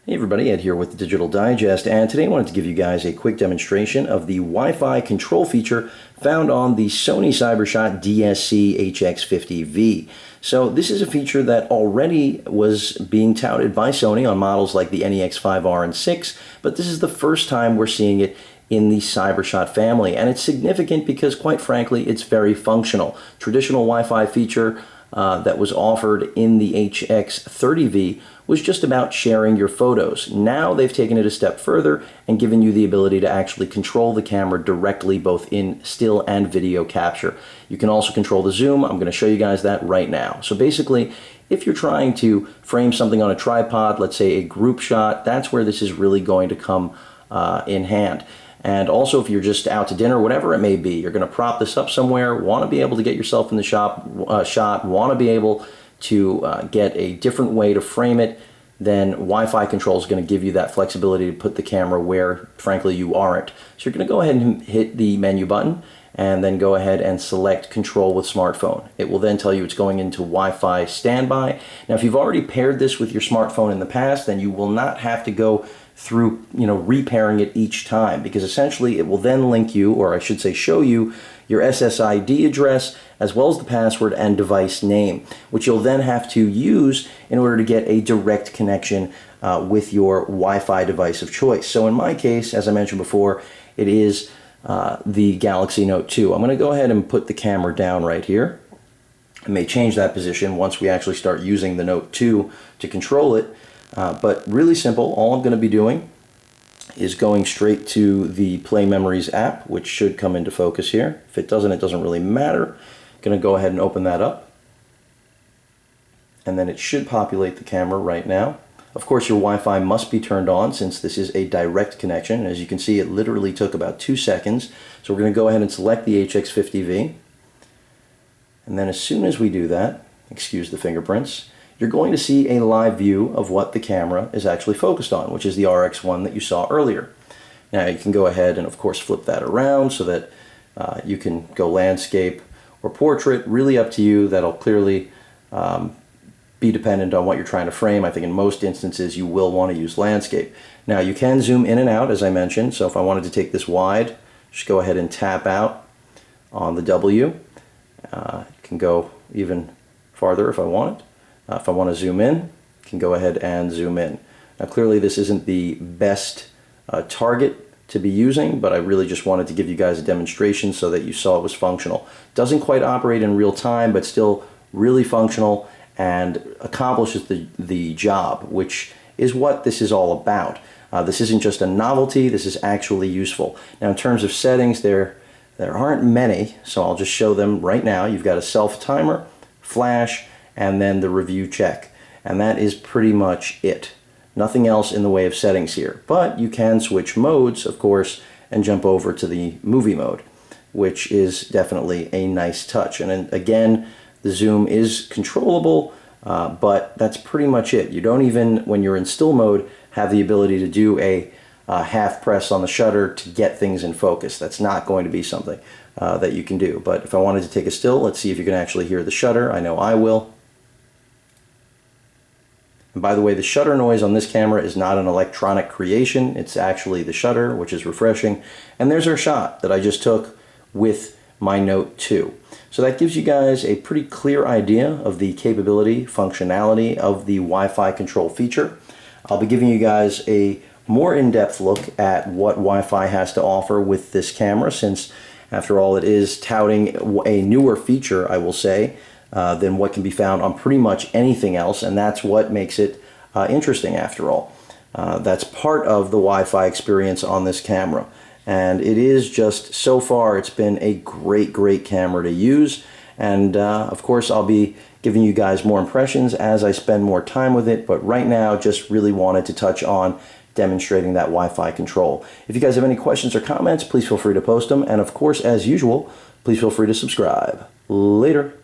Hey everybody, Ed here with the Digital Digest, and today I wanted to give you guys a quick demonstration of the Wi-Fi control feature found on the Sony Cybershot DSC-HX50V. So this is a feature that already was being touted by Sony on models like the NEX5R and 6, but this is the first time we're seeing it in the Cybershot family, and it's significant because, quite frankly, it's very functional. Traditional Wi-Fi feature that was offered in the HX30V was just about sharing your photos. Now they've taken it a step further and given you the ability to actually control the camera directly, both in still and video capture. You can also control the zoom. I'm going to show you guys that right now. So basically, if you're trying to frame something on a tripod, let's say a group shot, that's where this is really going to come in hand. And also, if you're just out to dinner, whatever it may be, you're going to prop this up somewhere, want to be able to get yourself in the shot, want to be able to get a different way to frame it, then Wi-Fi control is going to give you that flexibility to put the camera where, frankly, you aren't. So you're going to go ahead and hit the menu button, and then go ahead and select Control with Smartphone. It will then tell you it's going into Wi-Fi standby. Now, if you've already paired this with your smartphone in the past, then you will not have to go through, repairing it each time, because essentially it will then link you, or I should say show you, your SSID address as well as the password and device name, which you'll then have to use in order to get a direct connection with your Wi-Fi device of choice. So in my case, as I mentioned before, it is the Galaxy Note 2. I'm going to go ahead and put the camera down right here. I may change that position once we actually start using the Note 2 to control it. But really simple. All I'm going to be doing is going straight to the Play Memories app, which should come into focus here. If it doesn't really matter. I'm going to go ahead and open that up. And then it should populate the camera right now. Of course, your Wi-Fi must be turned on since this is a direct connection. As you can see, it literally took about 2 seconds. So we're going to go ahead and select the HX50V. And then as soon as we do that, excuse the fingerprints, you're going to see a live view of what the camera is actually focused on, which is the RX1 that you saw earlier. Now you can go ahead and of course flip that around so that you can go landscape or portrait, really up to you. That'll clearly be dependent on what you're trying to frame. I think in most instances you will want to use landscape. Now you can zoom in and out, as I mentioned, so if I wanted to take this wide, just go ahead and tap out on the W. It can go even farther if I want it. If I want to zoom in, I can go ahead and zoom in. Now clearly this isn't the best target to be using, but I really just wanted to give you guys a demonstration so that you saw it was functional. Doesn't quite operate in real time, but still really functional and accomplishes the job, which is what this is all about. This isn't just a novelty, this is actually useful. Now in terms of settings, there aren't many, so I'll just show them right now. You've got a self timer, flash, and then the review check. And that is pretty much it. Nothing else in the way of settings here. But you can switch modes, of course, and jump over to the movie mode, which is definitely a nice touch. And then, again, the zoom is controllable, but that's pretty much it. You don't even, when you're in still mode, have the ability to do a half press on the shutter to get things in focus. That's not going to be something that you can do. But if I wanted to take a still, let's see if you can actually hear the shutter. I know I will. And by the way, the shutter noise on this camera is not an electronic creation. It's actually the shutter, which is refreshing. And there's our shot that I just took with my Note 2. So that gives you guys a pretty clear idea of the capability, functionality of the Wi-Fi control feature. I'll be giving you guys a more in-depth look at what Wi-Fi has to offer with this camera, since after all it is touting a newer feature, I will say, than what can be found on pretty much anything else, and that's what makes it interesting after all. That's part of the Wi-Fi experience on this camera, and it is just, so far, it's been a great camera to use, and of course I'll be giving you guys more impressions as I spend more time with it, but right now just really wanted to touch on demonstrating that Wi-Fi control. If you guys have any questions or comments, please feel free to post them, and of course, as usual, please feel free to subscribe. Later.